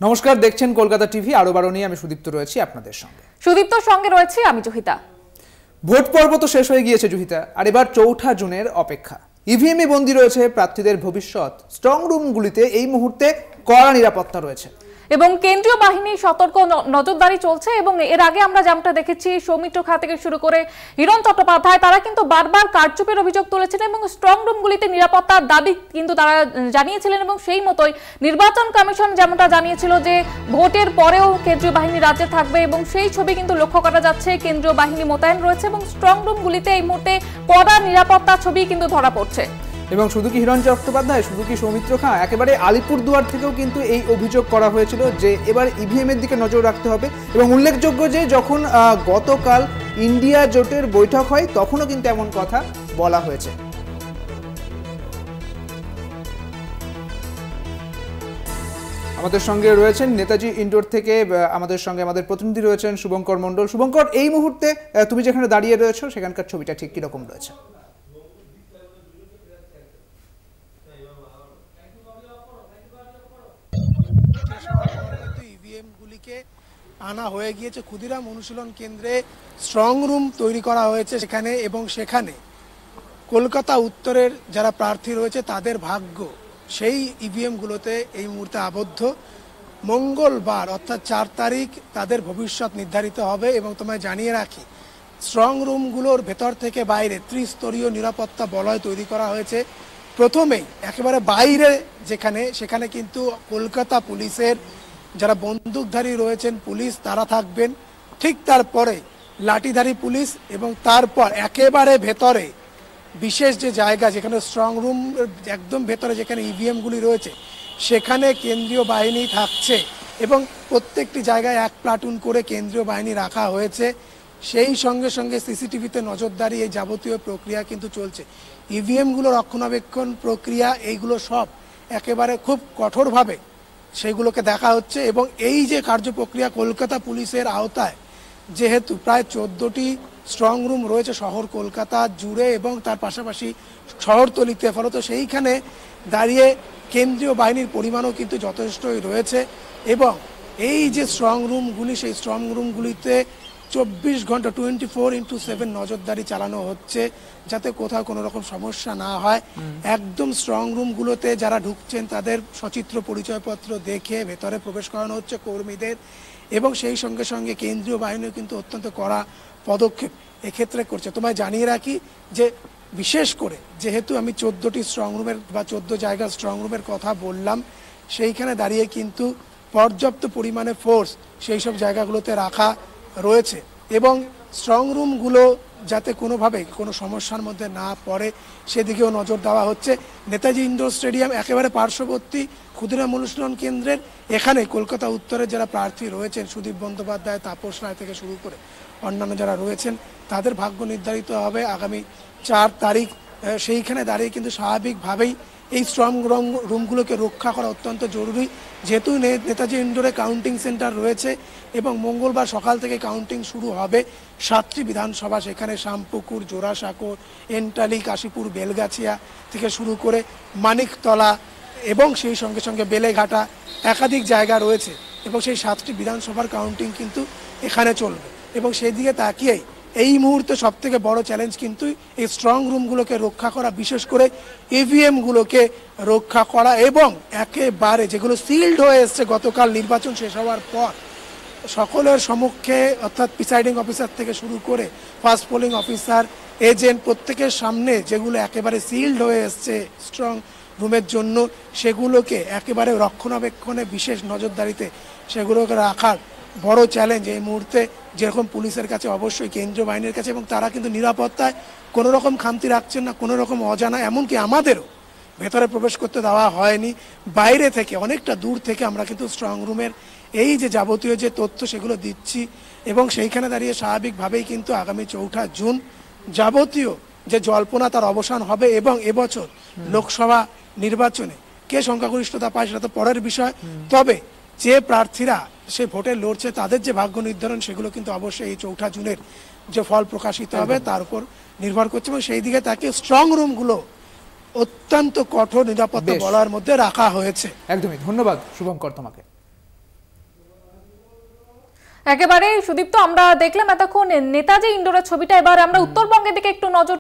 নমস্কার, দেখছেন কলকাতা টিভি। আরো বারো নিয়ে আমি সুদীপ্ত রয়েছি আপনাদের সঙ্গে। সুদীপ্তর সঙ্গে রয়েছি আমি জহিতা। ভোট পর্ব তো শেষ হয়ে গিয়েছে জহিতা, আর এবার ৪ঠা জুনের অপেক্ষা। ইভিএমে বন্দী রয়েছে প্রার্থীদের ভবিষ্যৎ। স্ট্রং রুমগুলিতে এই মুহূর্তে কড়া নিরাপত্তা রয়েছে এবং কেন্দ্রীয় বাহিনীর সতর্ক নজরদারি চলছে। এবং এর আগে আমরা যেমনটা দেখেছি, সৌমিত্র খা থেকে শুরু করে হিরণ চট্টোপাধ্যায়, তারা কিন্তু বারবার কারচুপির অভিযোগ তুলেছেন এবং স্ট্রং রুমগুলিতে নিরাপত্তার দাবি কিন্তু তারা জানিয়েছিলেন। এবং সেই মতোই নির্বাচন কমিশন যেমনটা জানিয়েছিল যে ভোটের পরেও কেন্দ্রীয় বাহিনী রাজ্যে থাকবে, এবং সেই ছবি কিন্তু লক্ষ্য করা যাচ্ছে। কেন্দ্রীয় বাহিনী মোতায়েন রয়েছে এবং স্ট্রং রুমগুলিতে এই মুহূর্তে কড়া নিরাপত্তা ছবি কিন্তু ধরা পড়ছে। এবং শুধু কি হিরণ চট্টোপাধ্যায়, শুধু কি সৌমিত্র খা, একেবারে আলিপুরদুয়ার থেকেও কিন্তু এই অভিযোগ করা হয়েছিল যে এবার ইভিএম এর দিকে নজর রাখতে হবে। এবং উল্লেখযোগ্য যে যখন গতকাল ইন্ডিয়া জোটের বৈঠক হয় তখনও কিন্তু এমন কথা বলা হয়েছে। আমাদের সঙ্গে রয়েছেন নেতাজি ইন্ডোর থেকে আমাদের সঙ্গে আমাদের প্রতিনিধি রয়েছেন শুভঙ্কর মণ্ডল। শুভঙ্কর, এই মুহূর্তে তুমি যেখানে দাঁড়িয়ে রয়েছো সেখানকার ছবিটা ঠিক কিরকম রয়েছে? আনা হয়ে গিয়েছে ক্ষুদিরাম অনুশীলন কেন্দ্রে, স্ট্রং রুম তৈরি করা হয়েছে সেখানে, এবং সেখানে কলকাতা উত্তরের যারা প্রার্থী রয়েছে তাদের ভাগ্য সেই ইভিএমগুলোতে এই মুহূর্তে আবদ্ধ। মঙ্গলবার অর্থাৎ ৪ তারিখ তাদের ভবিষ্যৎ নির্ধারিত হবে। এবং তোমায় জানিয়ে রাখি, স্ট্রং রুমগুলোর ভেতর থেকে বাইরে ত্রিস্তরীয় নিরাপত্তা বলয় তৈরি করা হয়েছে। প্রথমেই একেবারে বাইরে সেখানে কিন্তু কলকাতা পুলিশের যারা বন্দুকধারী রয়েছেন পুলিশ, তারা থাকবেন। ঠিক তারপরে লাঠিধারী পুলিশ, এবং তারপর একেবারে ভেতরে বিশেষ যে জায়গা যেখানে স্ট্রং রুম একদম ভেতরে যেখানে ইভিএমগুলি রয়েছে সেখানে কেন্দ্রীয় বাহিনী থাকছে। এবং প্রত্যেকটি জায়গায় 1 প্লাটুন করে কেন্দ্রীয় বাহিনী রাখা হয়েছে। সেই সঙ্গে সঙ্গে সিসিটিভিতে নজরদারি, এই যাবতীয় প্রক্রিয়া কিন্তু চলছে। ইভিএমগুলো রক্ষণাবেক্ষণ প্রক্রিয়া এইগুলো সব একেবারে খুব কঠোরভাবে সেগুলোকে দেখা হচ্ছে। এবং এই যে কার্যপ্রক্রিয়া কলকাতা পুলিশের আওতায় যেহেতু প্রায় 14টি স্ট্রং রুম রয়েছে শহর কলকাতা জুড়ে এবং তার পাশাপাশি শহরতলিতে, ফলত সেইখানে দাঁড়িয়ে কেন্দ্রীয় বাহিনীর পরিমাণও কিন্তু যথেষ্টই রয়েছে। এবং এই যে স্ট্রং রুমগুলি, সেই স্ট্রং রুমগুলিতে 24 ঘন্টা 24x7 নজরদারি চালানো হচ্ছে যাতে কোথাও কোনো রকম সমস্যা না হয়। একদম স্ট্রং রুমগুলোতে যারা ঢুকছেন তাদের সচিত্র পরিচয়পত্র দেখে ভেতরে প্রবেশ করানো হচ্ছে কর্মীদের। এবং সেই সঙ্গে সঙ্গে কেন্দ্রীয় বাহিনীও কিন্তু অত্যন্ত কড়া পদক্ষেপ এক্ষেত্রে করছে। তোমায় জানিয়ে রাখি যে বিশেষ করে যেহেতু আমি 14টি স্ট্রং রুমের বা 14 জায়গার স্ট্রং রুমের কথা বললাম, সেইখানে দাঁড়িয়ে কিন্তু পর্যাপ্ত পরিমাণে ফোর্স সেই সব জায়গাগুলোতে রাখা রয়েছে। এবং স্ট্রং রুমগুলো যাতে কোনোভাবে কোনো সমস্যার মধ্যে না পড়ে সেদিকেও নজর দেওয়া হচ্ছে। নেতাজি ইন্ডোর স্টেডিয়াম একেবারে পার্শ্ববর্তী ক্ষুদিরাম অনুশীলন কেন্দ্রের এখানে কলকাতা উত্তরের যারা প্রার্থী রয়েছেন, সুদীপ বন্দ্যোপাধ্যায়, তাপস রায় থেকে শুরু করে অন্যান্য যারা রয়েছেন, তাদের ভাগ্য নির্ধারিত হবে আগামী 4 তারিখ। সেইখানে দাঁড়িয়ে কিন্তু স্বাভাবিকভাবেই এই স্ট্রং রুমগুলোকে রক্ষা করা অত্যন্ত জরুরি। যেহেতু নেতাজি ইন্ডোরে কাউন্টিং সেন্টার রয়েছে এবং মঙ্গলবার সকাল থেকে কাউন্টিং শুরু হবে 7টি বিধানসভা, সেখানে শামপুকুর, জোড়াসাঁকো, এন্টালি, কাশীপুর, বেলগাছিয়া থেকে শুরু করে মানিকতলা এবং সেই সঙ্গে সঙ্গে বেলেঘাটা একাধিক জায়গা রয়েছে। এবং সেই 7টি বিধানসভার কাউন্টিং কিন্তু এখানে চলবে। এবং সেই দিকে তাকিয়েই এই মুহূর্তে সব থেকে বড় চ্যালেঞ্জ কিন্তু এই স্ট্রং রুমগুলোকে রক্ষা করা, বিশেষ করে ইভিএমগুলোকে রক্ষা করা। এবং একেবারে যেগুলো সিল্ড হয়ে এসছে গতকাল নির্বাচন শেষ হওয়ার পর সকলের সম্মুখে, অর্থাৎ প্রিসাইডিং অফিসার থেকে শুরু করে ফার্স্ট পোলিং অফিসার, এজেন্ট, প্রত্যেকের সামনে যেগুলো একেবারে সিল্ড হয়ে এসছে স্ট্রং রুমের জন্য, সেগুলোকে একেবারে রক্ষণাবেক্ষণে বিশেষ নজরদারিতে সেগুলোকে রাখার বড় চ্যালেঞ্জ এই মুহূর্তে যেরকম পুলিশের কাছে অবশ্যই কেন্দ্রীয় বাহিনীর কাছে। এবং তারা কিন্তু নিরাপত্তায় কোনো রকম খামতি রাখছেন না, কোনো রকম অজানা, এমনকি আমাদেরও ভেতরে প্রবেশ করতে দেওয়া হয়নি। বাইরে থেকে অনেকটা দূর থেকে আমরা কিন্তু স্ট্রং রুমের এই যে যাবতীয় যে তথ্য সেগুলো দিচ্ছি। এবং সেইখানে দাঁড়িয়ে স্বাভাবিকভাবেই কিন্তু আগামী 4ঠা জুন যাবতীয় যে জল্পনা তার অবসান হবে। এবং এবছর লোকসভা নির্বাচনে কে সংখ্যাগরিষ্ঠতা পায় সেটা তো পরের বিষয়, তবে যে প্রার্থীরা সে ভোটে লড়ছে তাদের যে ভাগ্য নির্ধারণ সেগুলো কিন্তু অবশ্যই এই 4ঠা জুনের যে ফল প্রকাশিত হবে তার উপর নির্ভর করছে। এবং সেই দিকে তাকে স্ট্রং রুমগুলো অত্যন্ত কঠোর নিরাপত্তা বলয়ের মধ্যে রাখা হয়েছে। একদমই ধন্যবাদ শুভঙ্কর তোমাকে। একেবারে সুদীপ্ত, আমরা দেখলাম এতক্ষণ নেতাজি ইন্ডোরের ছবিটা, এবার আমরা উত্তরবঙ্গের দিকে একটু নজর